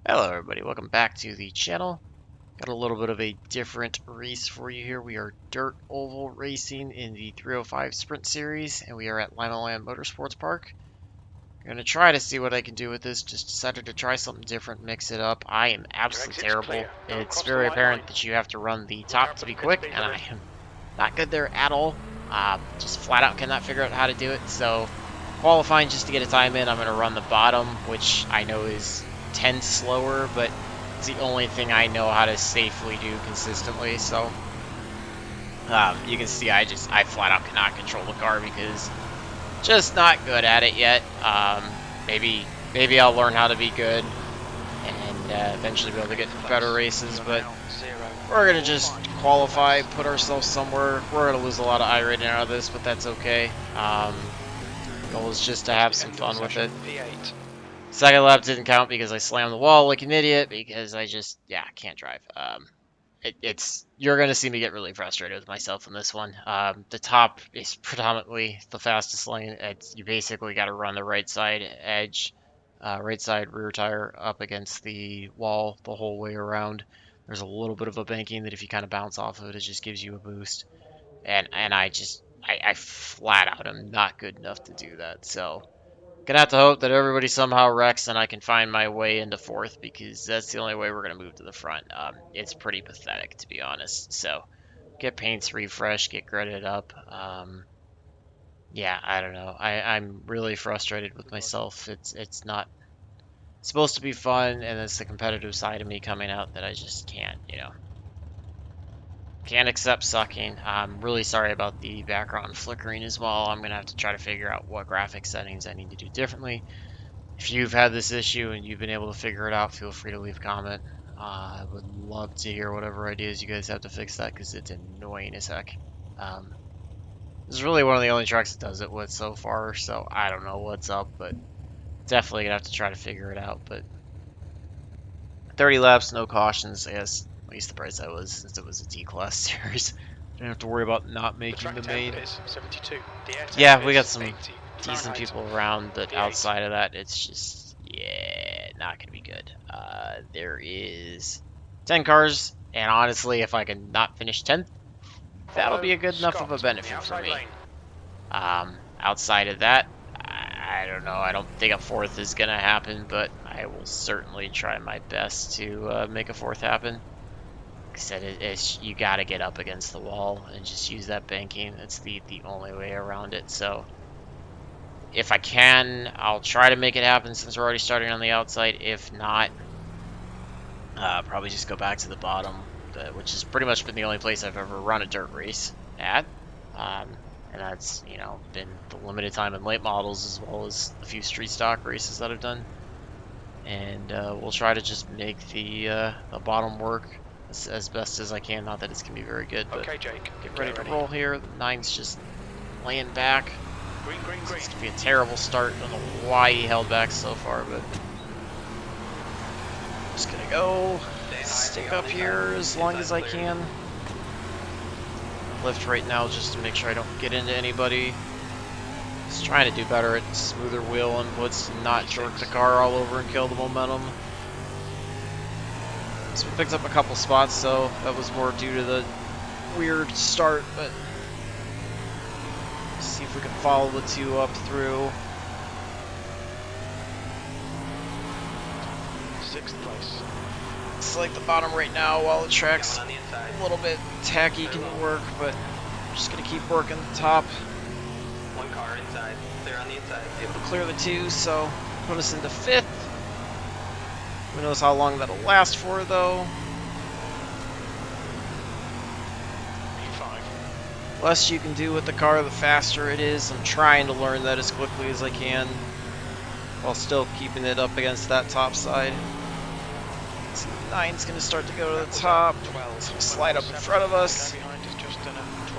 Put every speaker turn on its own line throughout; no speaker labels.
Hello everybody, welcome back to the channel. Got a little bit of a different race for you here. We are dirt oval racing in the 305 Sprint Series, and we are at Limaland Motorsports Park. I'm going to try to see what I can do with this. Just decided to try something different, mix it up. I am absolutely terrible. It's very apparent that you have to run the top to be quick, and I am not good there at all. Just flat out cannot figure out how to do it, so qualifying just to get a time in, I'm going to run the bottom, which I know is 10 slower, but it's the only thing I know how to safely do consistently. So you can see I flat out cannot control the car because just not good at it yet. Maybe I'll learn how to be good and eventually be able to get better races, but we're gonna just qualify, put ourselves somewhere. We're gonna lose a lot of I rating out of this, but that's okay. Goal is just to have some fun with it. Second lap didn't count because I slammed the wall like an idiot because I just, can't drive. You're going to see me get really frustrated with myself in this one. The top is predominantly the fastest lane. You basically got to run the right side edge, right side rear tire up against the wall the whole way around. There's a little bit of a banking that if you kind of bounce off of it, it just gives you a boost. And I flat out am not good enough to do that. So gonna have to hope that everybody somehow wrecks and I can find my way into fourth, because that's the only way we're gonna move to the front. It's pretty pathetic, to be honest. So get paints refreshed, get gridded up. Yeah, I don't know. I'm really frustrated with myself. It's not supposed to be fun, and it's the competitive side of me coming out that I just can't, Can't accept sucking. I'm really sorry about the background flickering as well. I'm going to have to try to figure out what graphic settings I need to do differently. If you've had this issue and you've been able to figure it out, feel free to leave a comment. I would love to hear whatever ideas you guys have to fix that, because it's annoying as heck. This is really one of the only tracks that does it with so far, so I don't know what's up, but definitely going to have to try to figure it out. But 30 laps, no cautions, I guess. At least the price I was, since it was a D-Class series. Didn't have to worry about not making the main. Yeah, we got some decent people around, but outside of that, it's just, not gonna be good. There is 10 cars, and honestly, if I can not finish 10th, that'll be a good enough of a benefit for me. Outside of that, I don't know. I don't think a fourth is gonna happen, but I will certainly try my best to make a fourth happen. Like I said, you got to get up against the wall and just use that banking. It's the only way around it. So if I can, I'll try to make it happen since we're already starting on the outside. If not, probably just go back to the bottom, which has pretty much been the only place I've ever run a dirt race at. And that's, been the limited time in late models as well as a few street stock races that I've done. And we'll try to just make the bottom work as best as I can. Not that it's gonna be very good, but okay, Jake, get ready to roll here. The 9's just laying back. Green. It's gonna be a terrible start. Don't know why he held back so far, but I'm just gonna go stick up here as long as I can. Lift right now just to make sure I don't get into anybody. Just trying to do better at smoother wheel inputs and not jerk the car all over and kill the momentum. So we picked up a couple spots, so that was more due to the weird start, but let's see if we can follow the two up through.
6th place.
It's like the bottom right now, while the track's a little bit tacky, can work, but I'm just gonna keep working the top.
One car inside, clear on the inside.
Able to clear the 2, so put us into 5th. Who knows how long that'll last for, though.
P5.
The less you can do with the car, the faster it is. I'm trying to learn that as quickly as I can, while still keeping it up against that top side. So 9's going to start to go to the top. It's going to slide up in front of us.
Behind is just done at 12.18.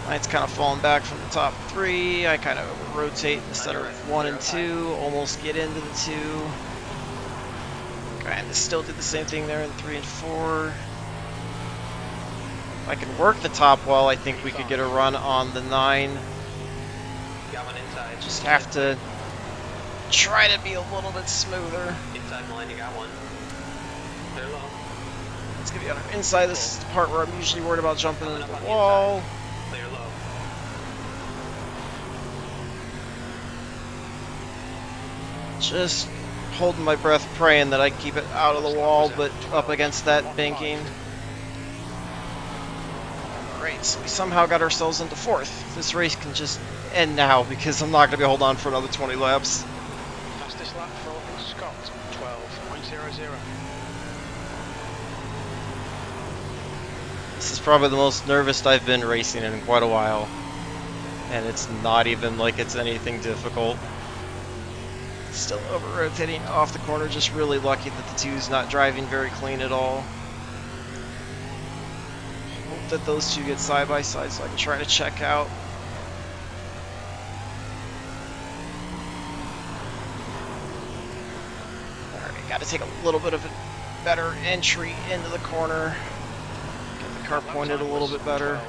Nine's kind of falling back from the top 3. I kind of rotate in the center of 1 and 2, almost get into the 2. Kind of still did the same thing there in 3 and 4. If I can work the top well, I think we could get a run on the 9.
Got one inside.
Just have to try to be a little bit smoother.
Inside the line, you got one. They're low.
It's gonna be on our inside. This is the part where I'm usually worried about jumping into the wall.
Clear low.
Just holding my breath, praying that I can keep it out of the wall, but up against that banking. Great, so we somehow got ourselves into 4th. This race can just end now because I'm not going to be holding on for another 20 laps.
Fastest lap for Scott, 12.00.
This is probably the most nervous I've been racing in quite a while. And it's not even like it's anything difficult. Still over-rotating off the corner, just really lucky that the 2's not driving very clean at all. Hope that those 2 get side by side so I can try to check out. Alright, gotta take a little bit of a better entry into the corner. Get the car pointed a little bit better.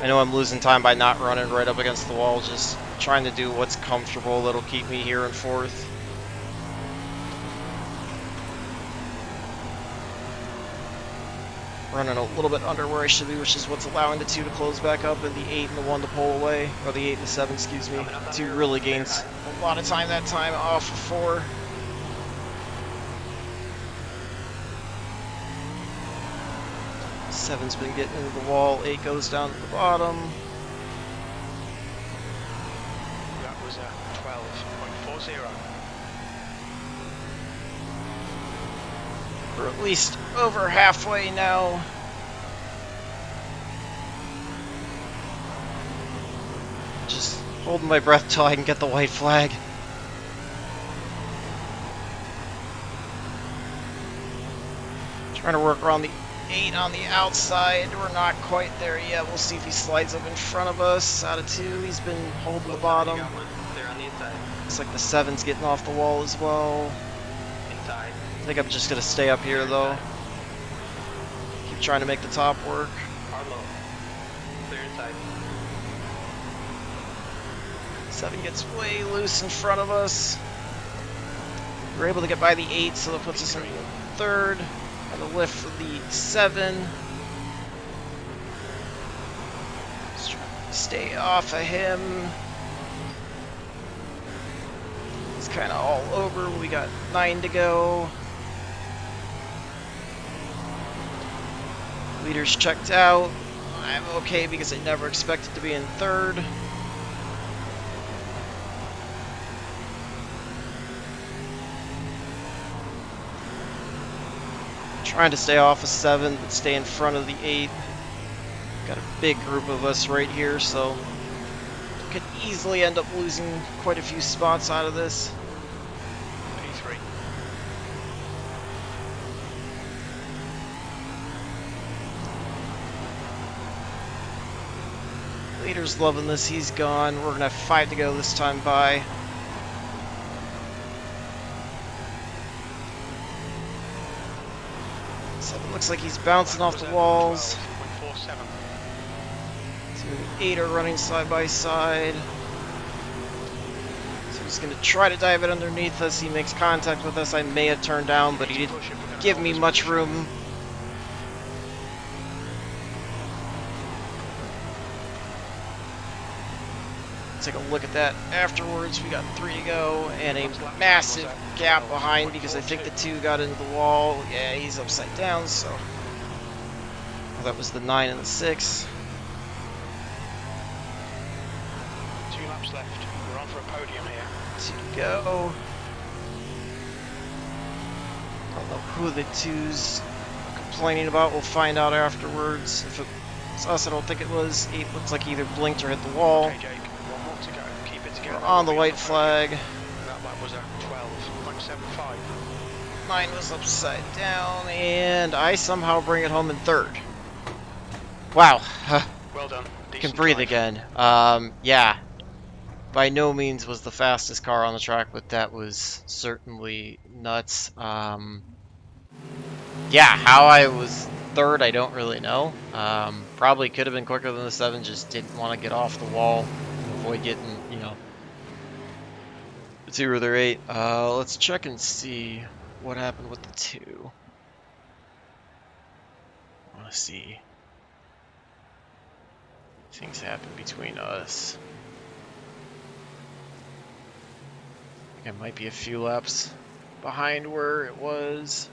I know I'm losing time by not running right up against the wall, just trying to do what's comfortable that'll keep me here in 4th. Running a little bit under where I should be, which is what's allowing the 2 to close back up and the 8 and the 1 to pull away, or the 8 and the 7, excuse me. 2 really gains a lot of time that time off of 4. Seven's been getting into the wall, 8 goes down to the bottom.
That was a 12.40.
We're at least over halfway now. Just holding my breath till I can get the white flag. Trying to work around the 8 on the outside. We're not quite there yet. We'll see if he slides up in front of us. Out of 2, he's been holding the bottom.
They're on the inside.
Looks like the 7's getting off the wall as well.
Inside.
I think I'm just going to stay up here though. Keep trying to make the top work.
Hard low. Clear inside.
7 gets way loose in front of us. We're able to get by the 8, so that puts us in 3rd. And a lift for the 7. Just trying to stay off of him. It's kind of all over. We got 9 to go. Leaders checked out. I'm okay because I never expected to be in 3rd. Trying to stay off of 7, but stay in front of the 8. Got a big group of us right here, so could easily end up losing quite a few spots out of this.
P3.
Leader's loving this, he's gone. We're gonna have 5 to go this time by. Looks like he's bouncing off the walls. 2 and 8 are running side by side. So he's going to try to dive it underneath us. He makes contact with us. I may have turned down, but he didn't give me much room. Take a look at that afterwards. We got 3 to go and a massive gap behind because I think the 2 got into the wall. Yeah, he's upside down, so well, that was the 9 and the 6.
2 laps left. We're on for a podium here.
2 to go. I don't know who the 2's complaining about. We'll find out afterwards. If it's us, I don't think it was. 8 looks like he either blinked or hit the wall.
Okay, Jake. To go. Keep it together.
We're on the white flag.
That was a 12.75.
9 was upside down, and I somehow bring it home in 3rd. Wow.
Well done.
Can breathe again. Yeah. By no means was the fastest car on the track, but that was certainly nuts. Yeah, how I was 3rd, I don't really know. Probably could have been quicker than the 7, just didn't want to get off the wall. avoid getting, you know, the 2 or the 8. Let's check and see what happened with the 2. I want to see things happen between us. I think I might be a few laps behind where it was.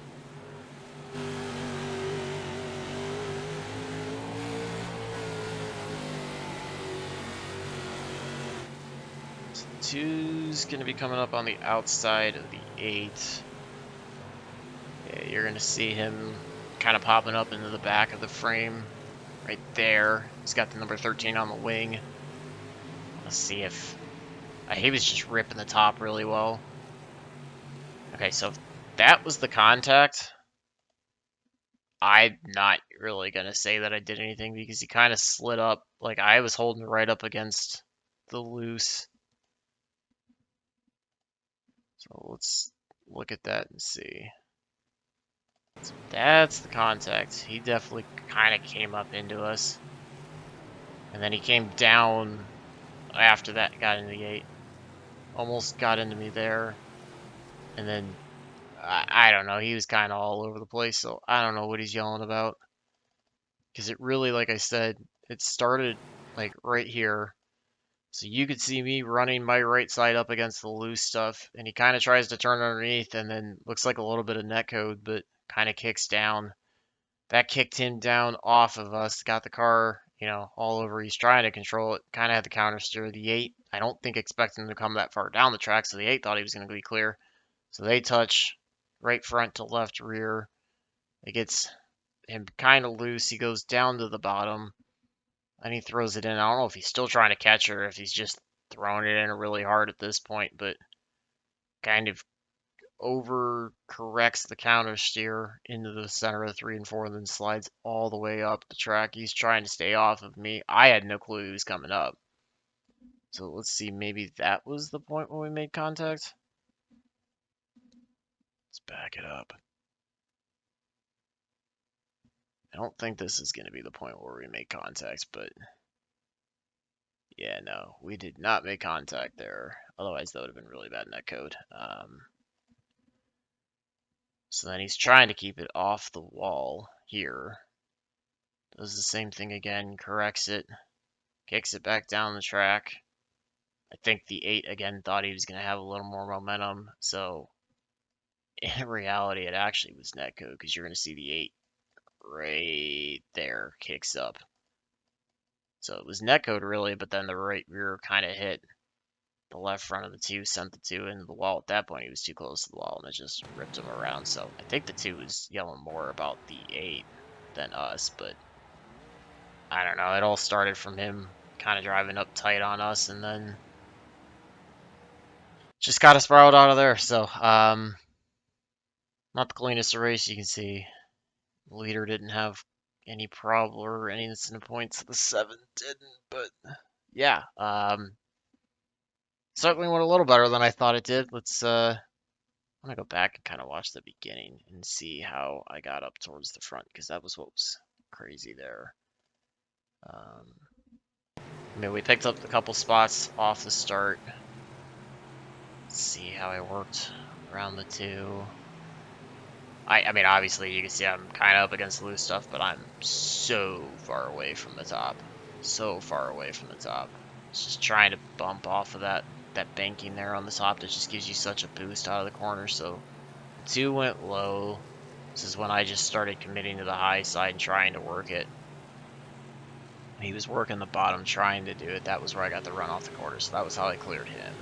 So the 2's going to be coming up on the outside of the 8. Yeah, you're going to see him kind of popping up into the back of the frame right there. He's got the number 13 on the wing. Let's see if... he was just ripping the top really well. Okay, so if that was the contact, I'm not really going to say that I did anything because he kind of slid up. Like, I was holding right up against the loose. So let's look at that and see. So that's the contact. He definitely kind of came up into us. And then he came down after that, got into the gate. Almost got into me there. And then, I don't know, he was kind of all over the place, so I don't know what he's yelling about. Because it really, like I said, it started like right here. So you could see me running my right side up against the loose stuff, and he kind of tries to turn underneath, and then looks like a little bit of netcode, but kind of kicks down. That kicked him down off of us, got the car, you know, all over. He's trying to control it, kind of had the counter steer. The 8, I don't think expecting him to come that far down the track, so the 8 thought he was going to be clear. So they touch right front to left rear. It gets him kind of loose. He goes down to the bottom. And he throws it in. I don't know if he's still trying to catch her, or if he's just throwing it in really hard at this point, but kind of over corrects the counter steer into the center of 3 and 4, and then slides all the way up the track. He's trying to stay off of me. I had no clue he was coming up. So let's see, maybe that was the point when we made contact. Let's back it up. I don't think this is going to be the point where we make contact, but yeah, no, we did not make contact there. Otherwise, that would have been really bad netcode. So then he's trying to keep it off the wall here. Does the same thing again, corrects it, kicks it back down the track. I think the 8 again thought he was going to have a little more momentum. So in reality, it actually was netcode because you're going to see the 8 right there kicks up. So it was netcode really, but then the right rear kind of hit the left front of the 2, sent the 2 into the wall. At that point, he was too close to the wall, and it just ripped him around. So I think the 2 was yelling more about the 8 than us, but I don't know. It all started from him kind of driving up tight on us, and then just got us spiraled out of there. So, not the cleanest of race. You can see the leader didn't have any problem or any incident points. The 7 didn't, but yeah, certainly went a little better than I thought it did. Let's I'm gonna go back and kind of watch the beginning and see how I got up towards the front, because that was what was crazy there. I mean, we picked up a couple spots off the start. Let's see how I worked around the 2. I mean, obviously, you can see I'm kind of up against the loose stuff, but I'm so far away from the top. So far away from the top. It's just trying to bump off of that banking there on the top that just gives you such a boost out of the corner. So 2 went low. This is when I just started committing to the high side and trying to work it. He was working the bottom trying to do it. That was where I got the run off the corner, so that was how I cleared him.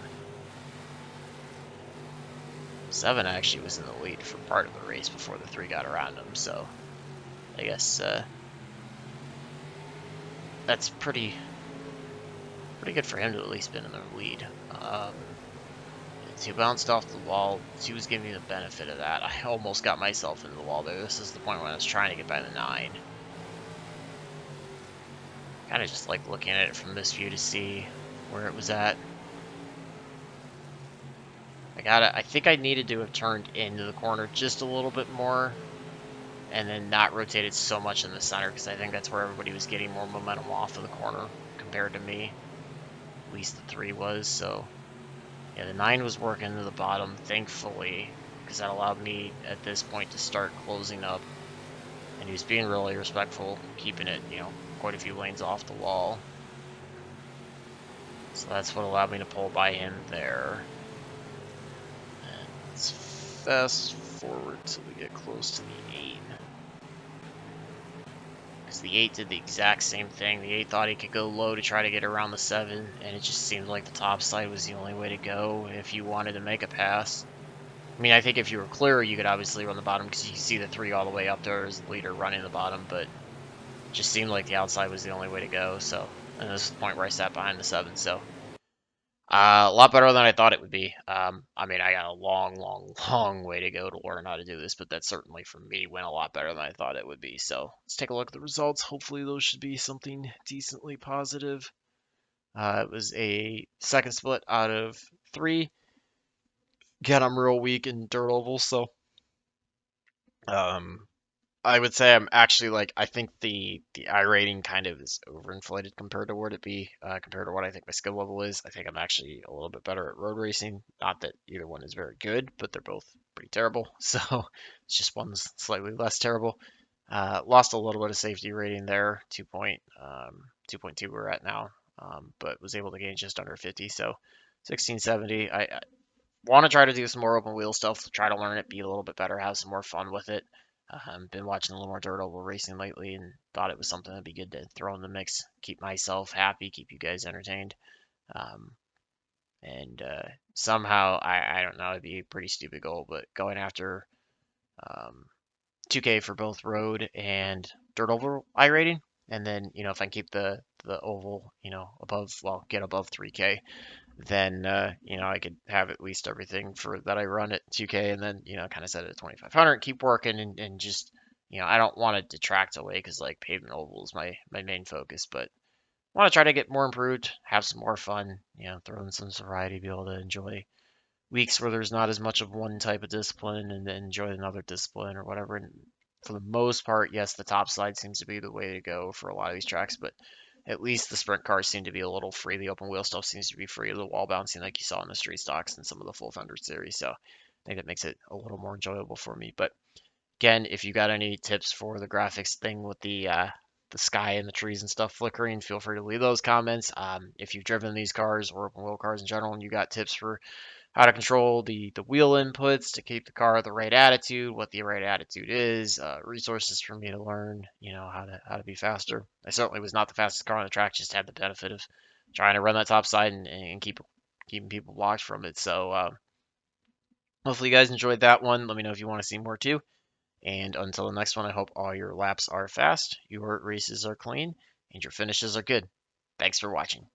7 actually was in the lead for part of the race before the 3 got around him, so I guess that's pretty good for him to at least been in the lead. 2 bounced off the wall. 2 was giving me the benefit of that. I almost got myself into the wall there. This is the point when I was trying to get by the 9. Kind of just like looking at it from this view to see where it was at. I think I needed to have turned into the corner just a little bit more and then not rotated so much in the center, because I think that's where everybody was getting more momentum off of the corner compared to me. At least the 3 was. So yeah, the 9 was working to the bottom, thankfully, because that allowed me at this point to start closing up. And he was being really respectful, keeping it, quite a few lanes off the wall. So that's what allowed me to pull by him there. And let's fast forward till we get close to the 8. Because the 8 did the exact same thing. The 8 thought he could go low to try to get around the 7, and it just seemed like the top side was the only way to go if you wanted to make a pass. I mean, I think if you were clear, you could obviously run the bottom because you can see the 3 all the way up there as the leader running the bottom, but it just seemed like the outside was the only way to go. So, and this is the point where I sat behind the 7, so a lot better than I thought it would be. I mean, I got a long, long, long way to go to learn how to do this, but that certainly for me went a lot better than I thought it would be. So let's take a look at the results. Hopefully those should be something decently positive. It was a second split out of 3. Again, I'm real weak in dirt ovals, so um, I would say I'm actually like I think the I rating kind of is overinflated compared to what it be compared to what I think my skill level is. I think I'm actually a little bit better at road racing. Not that either one is very good, but they're both pretty terrible. So it's just one's slightly less terrible. Lost a little bit of safety rating there, 2.2 we're at now, but was able to gain just under 50. So 1670. I want to try to do some more open wheel stuff, try to learn it, be a little bit better, have some more fun with it. Been watching a little more dirt oval racing lately and thought it was something that'd be good to throw in the mix, keep myself happy, keep you guys entertained. Um, and somehow, I don't know, it'd be a pretty stupid goal, but going after um, 2K for both road and dirt oval I rating. And then, if I can keep the oval, above, well, get above 3K, then I could have at least everything for that I run at 2K, and then kind of set it at 2500, keep working, and just I don't want to detract away because like pavement oval is my main focus, but I want to try to get more improved, have some more fun, throw in some variety, be able to enjoy weeks where there's not as much of one type of discipline and then enjoy another discipline or whatever. And for the most part, yes, the top slide seems to be the way to go for a lot of these tracks, but at least the sprint cars seem to be a little free. The open wheel stuff seems to be free. The wall bouncing like you saw in the street stocks and some of the full fender series. So I think that makes it a little more enjoyable for me. But again, if you got any tips for the graphics thing with the sky and the trees and stuff flickering, feel free to leave those comments. If you've driven these cars or open wheel cars in general and you got tips for how to control the wheel inputs to keep the car at the right attitude, what the right attitude is, resources for me to learn, how to be faster. I certainly was not the fastest car on the track, just had the benefit of trying to run that top side and keeping people blocked from it. So hopefully you guys enjoyed that one. Let me know if you want to see more too. And until the next one, I hope all your laps are fast, your races are clean, and your finishes are good. Thanks for watching.